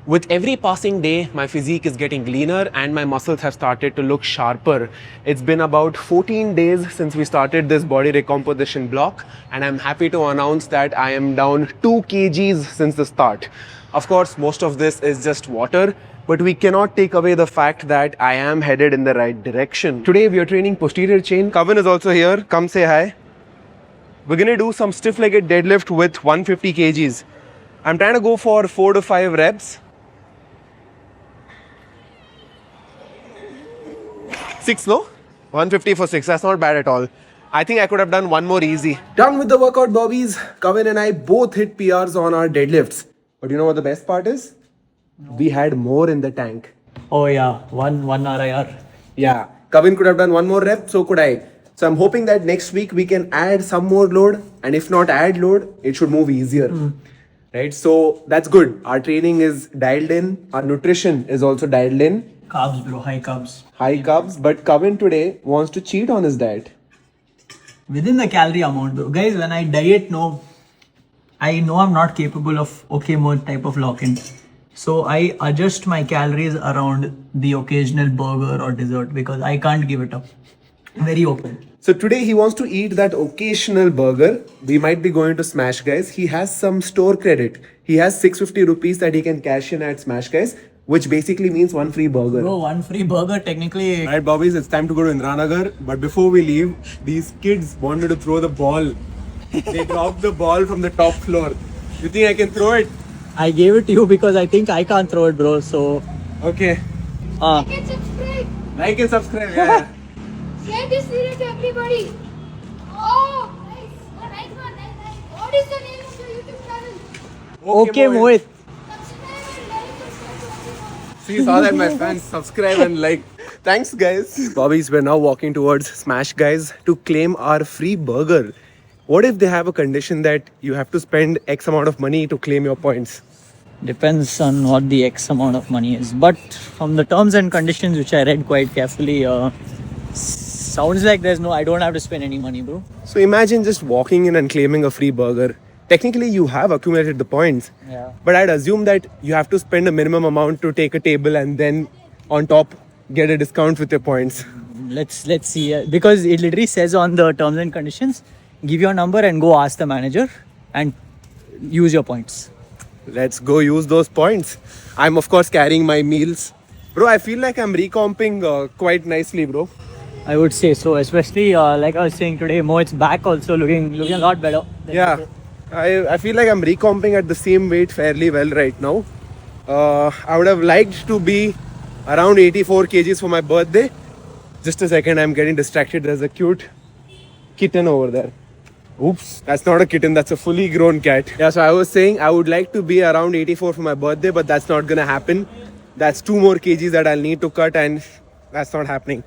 With every passing day, my physique is getting leaner and my muscles have started to look sharper. It's been about 14 days since we started this body recomposition block, and I'm happy to announce that I am down 2 kgs since the start. Of course, most of this is just water, but we cannot take away the fact that I am headed in the right direction. Today we are training posterior chain. Kavan is also here. Come say hi. We're gonna do some stiff-legged deadlift with 150 kgs. I'm trying to go for 4 to 5 reps. 6, no? 150 for 6. That's not bad at all. I think I could have done one more easy. Done with the workout, bobbies. Kavin and I both hit PRs on our deadlifts. But you know what the best part is? We had more in the tank. Oh yeah, one RIR. Yeah. Kavin could have done one more rep, so could I. So I'm hoping that next week we can add some more load. And if not add load, it should move easier. Right? So that's good. Our training is dialed in. Our nutrition is also dialed in. Carbs, bro, high carbs. High carbs, but Kavin today wants to cheat on his diet. Within the calorie amount, bro. Guys, when I diet, I know I'm not capable of okay mode type of lock-in. So I adjust my calories around the occasional burger or dessert because I can't give it up. Very open. So today he wants to eat that occasional burger. We might be going to Smash Guys. He has some store credit. He has 650 rupees that he can cash in at Smash Guys, which basically means one free burger. Bro, one free burger technically. Alright, bobbies, it's time to go to Indranagar. But before we leave, these kids wanted to throw the ball. They dropped the ball from the top floor. You think I can throw it? I gave it to you because I think I can't throw it, bro. So, Okay. Like and subscribe. Like and subscribe. Yeah. Share this video to everybody. Oh, nice. Oh, nice one. Nice. What is the name of your YouTube channel? okay, Mohit. Subscribe and like and share to everyone. See, saw that my fans subscribe and like. Thanks, guys. Bobbies, we're now walking towards Smash Guys to claim our free burger. What if they have a condition that you have to spend X amount of money to claim your points? Depends on what the X amount of money is. But from the terms and conditions, which I read quite carefully, sounds like I don't have to spend any money, bro. So imagine just walking in and claiming a free burger. Technically, you have accumulated the points. Yeah. But I'd assume that you have to spend a minimum amount to take a table and then on top get a discount with your points. Let's see. Because it literally says on the terms and conditions, give your number and go ask the manager and use your points. Let's go use those points. I'm of course carrying my meals. Bro, I feel like I'm recomping quite nicely, bro. I would say so, especially like I was saying today, Mohit's back also looking a lot better. Yeah, I feel like I'm recomping at the same weight fairly well right now. I would have liked to be around 84 kgs for my birthday. Just a second, I'm getting distracted. There's a cute kitten over there. Oops, that's not a kitten, that's a fully grown cat. Yeah, so I was saying I would like to be around 84 for my birthday, but that's not gonna happen. That's 2 more kgs that I'll need to cut, and that's not happening.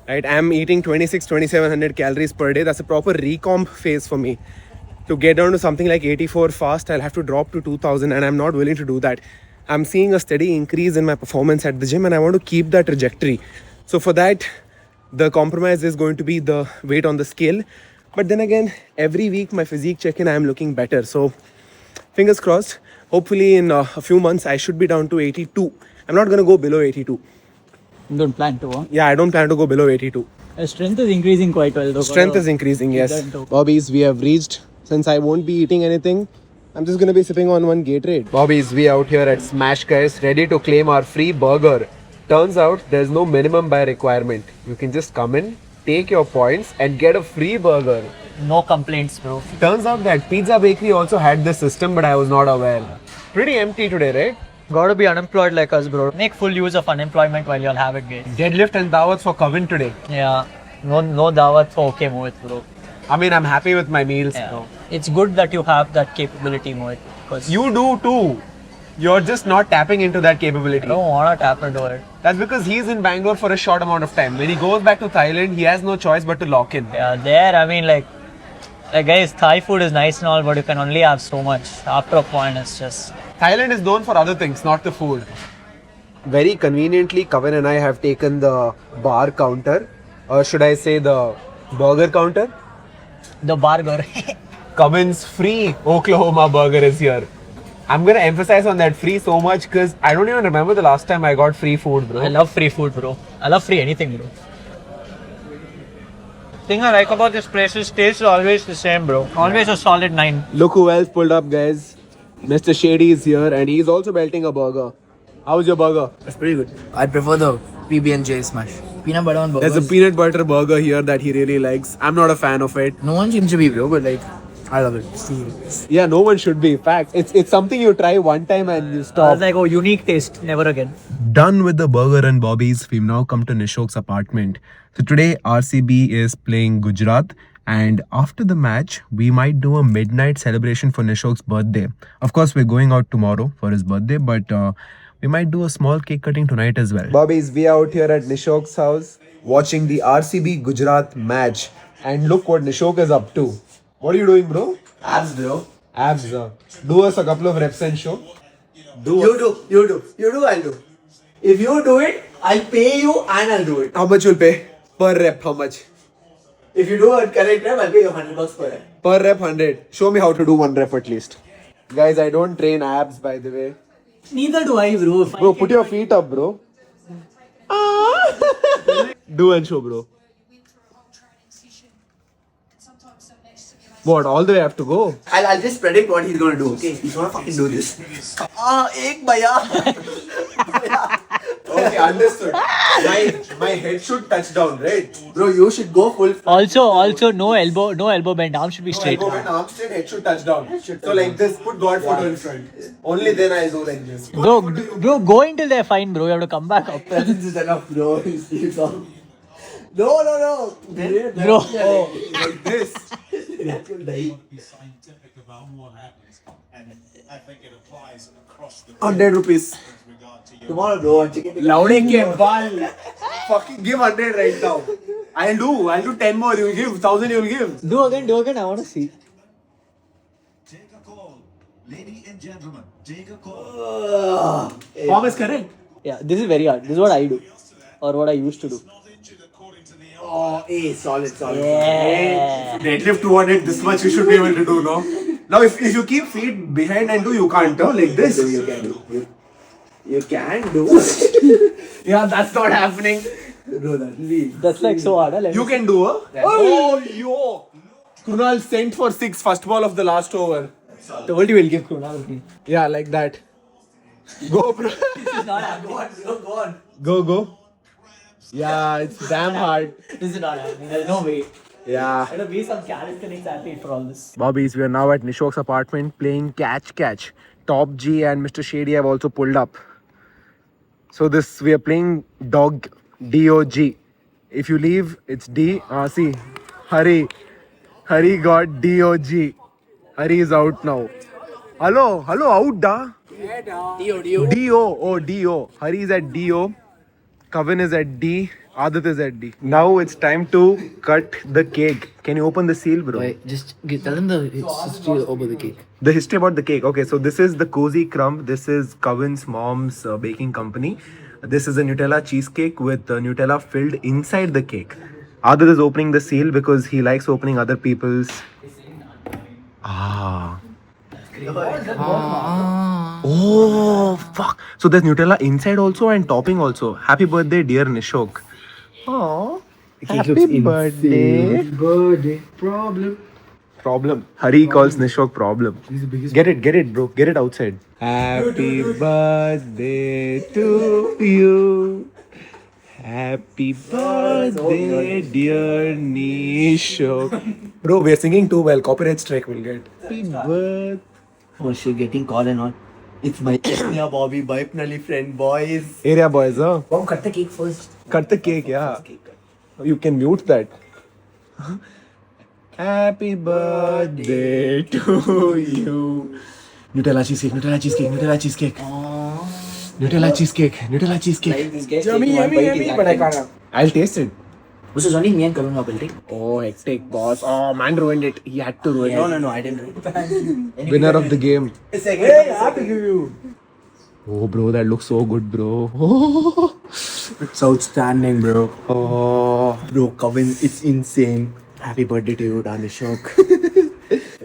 Right, I'm eating 2700 calories per day. That's a proper recomp phase for me. To get down to something like 84 fast, I'll have to drop to 2000, and I'm not willing to do that. I'm seeing a steady increase in my performance at the gym, and I want to keep that trajectory. So for that, the compromise is going to be the weight on the scale. But then again, every week my physique check-in, I'm looking better. So fingers crossed. Hopefully in a few months, I should be down to 82. I'm not going to go below 82. You don't plan to, huh? Yeah, I don't plan to go below 82. Strength is increasing quite well though. Strength is increasing, yes. That- Bobbies, we have reached. Since I won't be eating anything, I'm just going to be sipping on one Gatorade. Bobbies, we out here at Smash Guys, ready to claim our free burger. Turns out there's no minimum buy requirement. You can just come in, take your points and get a free burger. No complaints, bro. Turns out that Pizza Bakery also had this system, but I was not aware. Pretty empty today, right? Gotta be unemployed like us, bro. Make full use of unemployment while you'll have it, guys. Deadlift and dawats for Kavin today. Yeah. No dawat for okay, Mohit, bro. I mean, I'm happy with my meals. Yeah. Now. It's good that you have that capability, Mohit. Because You do too. You're just not tapping into that capability. I don't wanna tap into it. That's because he's in Bangalore for a short amount of time. When he goes back to Thailand, he has no choice but to lock in. Yeah, there, I mean, like guys, Thai food is nice and all, but you can only have so much. After a point, it's just. Thailand is known for other things, not the food. Very conveniently, Kavin and I have taken the bar counter, or should I say the burger counter? The burger. Kavin's free Oklahoma burger is here. I'm gonna emphasize on that free so much because I don't even remember the last time I got free food, bro. I love free food, bro. I love free anything, bro. Thing I like about this place is taste is always the same, bro. Always a solid 9. Look who else pulled up, guys. Mr. Shady is here and he's also belting a burger. How's your burger? It's pretty good. I prefer the PB&J smash. Peanut butter on burgers. There's a peanut butter burger here that he really likes. I'm not a fan of it. No one seems to be, bro, but like, I love it. It's too good. Yeah, no one should be. Fact, it's something you try one time and you I stop. was like, oh, unique taste. Never again. Done with the burger and Bobby's, we've now come to Nishok's apartment. So today RCB is playing Gujarat, and after the match we might do a midnight celebration for Nishok's birthday. Of course we're going out tomorrow for his birthday, but we might do a small cake cutting tonight as well. Bobby's, we are out here at Nishok's house watching the RCB Gujarat match, and look what Nishok is up to. What are you doing, bro? Abs, bro. Abs. Do us a couple of reps and show. You do, I'll do. If you do it, I'll pay you and I'll do it. How much you'll pay? Per rep, how much? If you do a correct rep, I'll pay you $100 per rep. Per rep 100. Show me how to do one rep at least. Guys, I don't train abs by the way. Neither do I, bro. Bro, put your feet up, bro. Do and show, bro. What? All the way I have to go? I'll just predict what he's gonna do, okay? He's gonna fucking do this. Ek bhaiya. Okay, understood. My head should touch down, right? Bro, you should go full. Also, no elbow bend. Arm should be straight. Go with arm straight, head should touch down. So like this, put God photo in front. Only then I go like this. Bro, go until they're fine, bro. You have to come back up. Presence is enough, bro. No. Bro. Like this. Be scientific about what happens, and I think it applies across the 100 rupees. with regard to your Tomorrow, bro. I'm chicken. Louding ke ball. Fucking give 100 right now. I'll do 10 more. You'll give 1,000. You'll give. Do again. I want to see. take a call, ladies and gentlemen, take a call. Form is correct. Yeah, this is very hard. This is what I do, or what I used to do. Not injured according to the Oh, solid. Yeah. Deadlift 200. This much you should be able to do, no? Now if you keep feet behind and do, you can't like this. You can do it. Yeah, that's not happening. Bro, That's like so hard. Huh? You can do a. Oh, yo! Krunal sent for 6 first ball of the last over. Told you will give Krunal. Yeah, like that. Go, bro. Go on. Go. Yeah, it's damn hard. This is not happening. There's no way. Yeah. There'll be some calisthenics athlete for all this. Bobbies, we are now at Nishok's apartment playing catch. Top G and Mr. Shady have also pulled up. So we are playing dog, D-O-G. If you leave, it's D. See, Hari got D-O-G. Hari is out now. Hello, out da. D-O. Oh, D-O. Hari is at D-O. Kavin is at D. Adit is at D. Now it's time to cut the cake. Can you open the seal, bro? Wait, just tell them the history over the cake. The history about the cake. Okay, so this is the Cozy Crumb. This is Kavin's mom's baking company. This is a Nutella cheesecake with Nutella filled inside the cake. Adit is opening the seal because he likes opening other people's. Oh, fuck. So there's Nutella inside also and topping also. Happy birthday, dear Nishok. Oh, happy birthday. Birthday problem. Hari calls Nishok problem. Get it, bro. Get it outside. Happy birthday to you. Happy birthday, dear Nishok. Bro, we are singing too well. Copyright strike will get. Happy birthday. Oh shit, getting call and all. It's my Area Bobby Bipnally friend, boys. Area boys, huh? Mom, cut the cake first. Cut the cake, yeah. You can mute that. Happy birthday to you. Nutella cheesecake. Nutella cheesecake. Yummy, but I can't. I'll taste it. This is only me and Karun are building. Oh, hectic, boss. Oh, man ruined it. He had to ruin it. No, I didn't. Winner of the game. Hey, I have to give you. Oh, bro, that looks so good, bro. Oh, It's outstanding, bro. oh. Bro, Kavin, it's insane. Happy birthday to you, Danishok.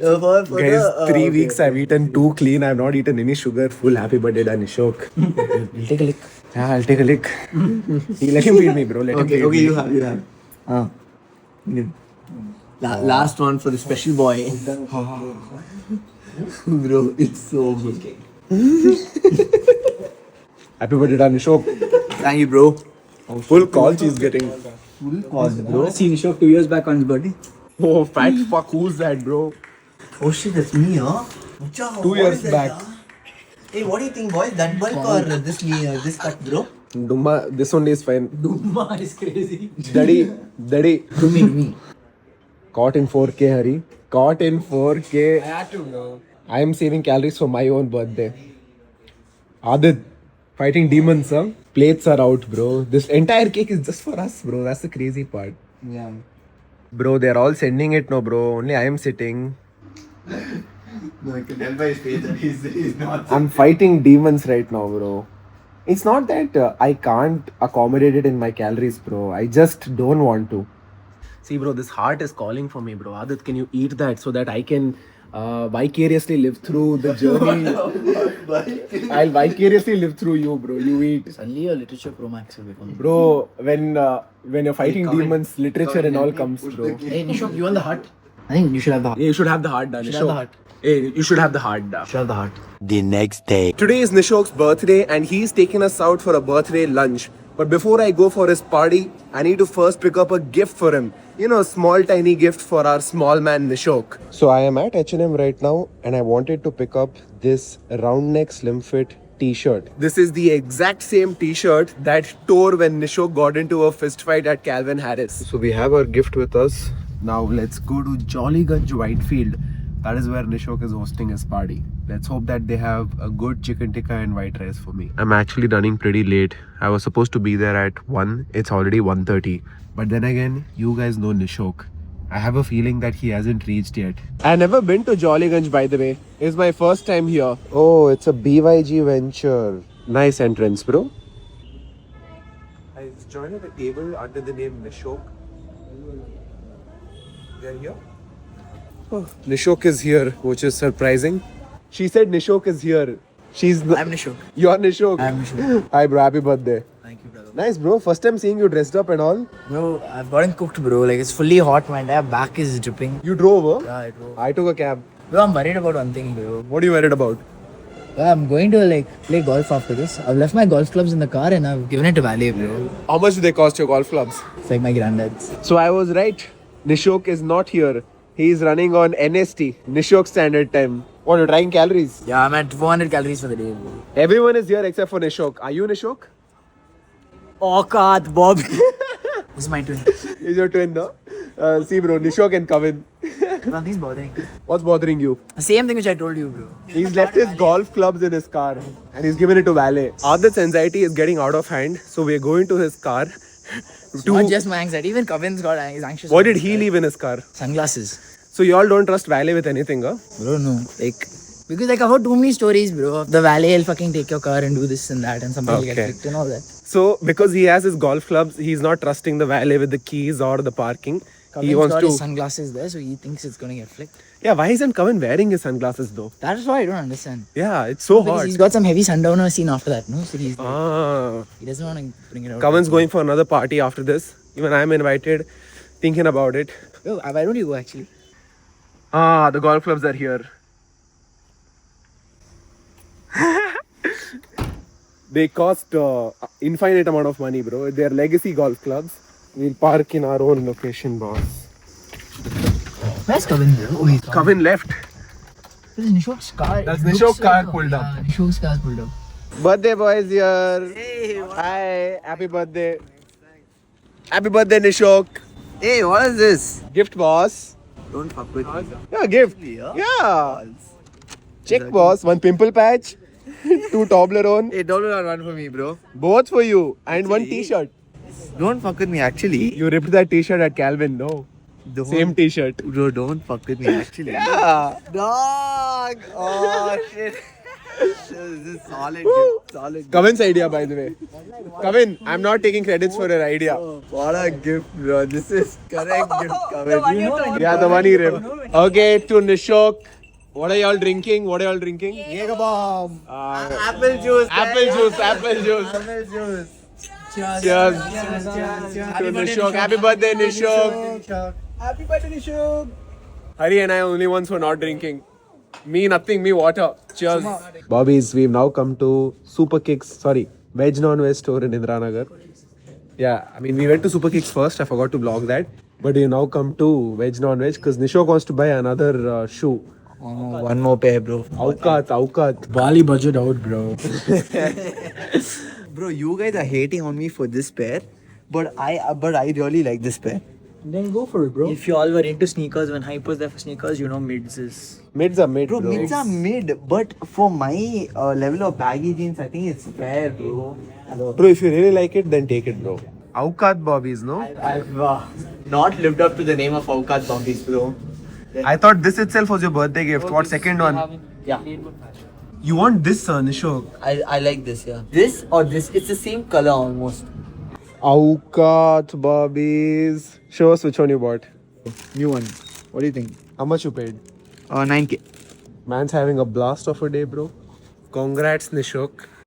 For Guys, the, 3 weeks I've eaten 2 clean. I've not eaten any sugar. Full happy birthday, Nishok. We'll take a lick. Yeah, I'll take a lick. Let him feed me, bro. Let him feed me. You have. Last one for the special boy. Bro, it's so good. Happy birthday, Nishok. Thank you, bro. Full call she's getting. Bro, see Nishok 2 years back on his birthday. Oh, fat fuck. Who's that, bro? Oh shit, that's me, huh? 2 years back. Hey, what do you think, boys? That bulk or this cut, bro? Dumma, this only is fine. Dumma is crazy. Daddy. Me. Caught in 4K, Hari. Caught in 4K. I had to, bro. I am saving calories for my own birthday. Adit, fighting demons, huh? Plates are out, bro. This entire cake is just for us, bro. That's the crazy part. Yeah. Bro, they're all sending it, no, bro. Only I am sitting. No, I can tell by his face that he's not. I'm fighting demons right now, bro. It's not that I can't accommodate it in my calories, bro. I just don't want to. See, bro, this heart is calling for me, bro. Adit, can you eat that so that I can vicariously live through the journey? I'll vicariously live through you, bro. You eat. Suddenly your literature pro max will become. Bro, when you're fighting demons, literature and all comes, bro. Hey, Nishok, you want the heart? I think you should have the heart. Yeah, you should have the heart, done. Should have the heart. Hey, you should have the heart, da. Should have the heart. The next day. Today is Nishok's birthday and he's taking us out for a birthday lunch. But before I go for his party, I need to first pick up a gift for him. You know, a small tiny gift for our small man Nishok. So I am at H&M right now and I wanted to pick up this round neck slim fit t-shirt. This is the exact same t-shirt that tore when Nishok got into a fist fight at Calvin Harris. So we have our gift with us. Now let's go to Jollygunge Whitefield. That is where Nishok is hosting his party. Let's hope that they have a good chicken tikka and white rice for me. I'm actually running pretty late. I was supposed to be there at 1. It's already 1:30. But then again, you guys know Nishok. I have a feeling that he hasn't reached yet. I've never been to Jollygunge, by the way. It's my first time here. Oh, it's a BYG venture. Nice entrance, bro. I joined at a table under the name Nishok. They're here? Oh, Nishok is here, which is surprising. She said Nishok is here. I'm Nishok. You're Nishok. I'm Nishok. Hi, bro. Happy birthday. Thank you, brother. Nice, bro. First time seeing you dressed up and all. Bro, I've gotten cooked, bro. Like, it's fully hot. My entire back is dripping. You drove, huh? Yeah, I drove. I took a cab. Bro, I'm worried about one thing, bro. What are you worried about? Bro, I'm going to, like, play golf after this. I've left my golf clubs in the car and I've given it to Valet, bro. How much do they cost your golf clubs? It's like my granddad's. So I was right. Nishok is not here. He is running on NST, Nishok Standard Time. What, you're trying calories? Yeah, I'm at 400 calories for the day, bro. Everyone is here except for Nishok. Are you Nishok? Aukat, Bob. This is my twin. Is your twin, no? See, bro, Nishok and Kavin. Nothing's bothering. What's bothering you? The same thing which I told you, bro. He's left his golf clubs in his car and he's given it to valet. Adit's anxiety is getting out of hand, so we're going to his car. Not just my anxiety, even Kavin's got is anxious. What did he leave in his car? Sunglasses. So you all don't trust valet with anything, huh? Bro, no. Like, because like I've heard too many stories, bro. Of the valet will fucking take your car and do this and that, and somebody will get Okay. tricked and all that. So because he has his golf clubs, he's not trusting the valet with the keys or the parking. Kavin's He wants got to. his sunglasses there, so he thinks it's gonna get flicked. Yeah, why isn't Kavin wearing his sunglasses though? That's why I don't understand. Yeah, it's so Because hot. he's got some heavy sundowner scene after that, no? So he Ah, doesn't want to bring it out. Kavin's going for another party after this. Even I'm invited. Thinking about it. Yo, why don't you go actually? Ah, the golf clubs are here. They cost infinite amount of money, bro. They're legacy golf clubs. We'll park in our own location, boss. Where's Kavin, bro? Oh, he's gone. Kavin left. This is Nishok's car. That's It looks Nishok's car like pulled up. Yeah, Nishok's car pulled up. Birthday boy is here. Hey, hi. Happy birthday. Happy birthday, Nishok. Hey, what is this? Gift, boss. Don't fuck with me. Yeah, gift. Yeah. Check, boss. One pimple patch. 2 Toblerone. Hey, don't run for me, bro. Both for you. And 1 t-shirt. Don't fuck with me, actually. You ripped that t-shirt at Calvin, no? Don't, Same t-shirt. Bro, don't fuck with me, actually. Yeah. Dog! Oh, shit. This is solid, gift. Solid. Kavin's idea, by the way. Kavin, I'm not taking credits for your idea. What a gift, bro. This is correct gift, Kavin. Yeah, the one he ripped. Okay, to Nishok. What are y'all drinking? What are y'all drinking? Jaeger bomb. Apple juice. Apple juice. Apple juice. Apple juice. Cheers. To Nishok. Happy birthday, Nishok. Happy birthday, Nishok. Hari and I are only ones who are not drinking. Me, nothing. Me, water. Cheers. Bobbies, we've now come to Super Kicks. Sorry, Veg Non-Veg store in Indiranagar. Yeah, I mean, we went to Super Kicks first. I forgot to vlog that. But we now come to Veg Non-Veg because Nishok wants to buy another shoe. One more pair, bro. Aukat. Bali budget out, bro. Bro, you guys are hating on me for this pair, but I really like this pair. Then go for it, bro. If you all were into sneakers, when hype was there for sneakers, you know mids is. Mids are mid, Bro, bro. mids are mid, but for my level of baggy jeans, I think it's fair, bro. Bro, if you really like it, then take it, bro. Aukat Bobbies, no? I've not lived up to the name of Aukat Bobbies, bro. I thought this itself was your birthday gift. What second one? Yeah, You want this, Nishok? I like this, yeah. This or this, it's the same color almost. Aukat Bobbies. Show us which one you bought. New one. What do you think? How much you paid? 9K. Man's having a blast of a day, bro. Congrats, Nishok.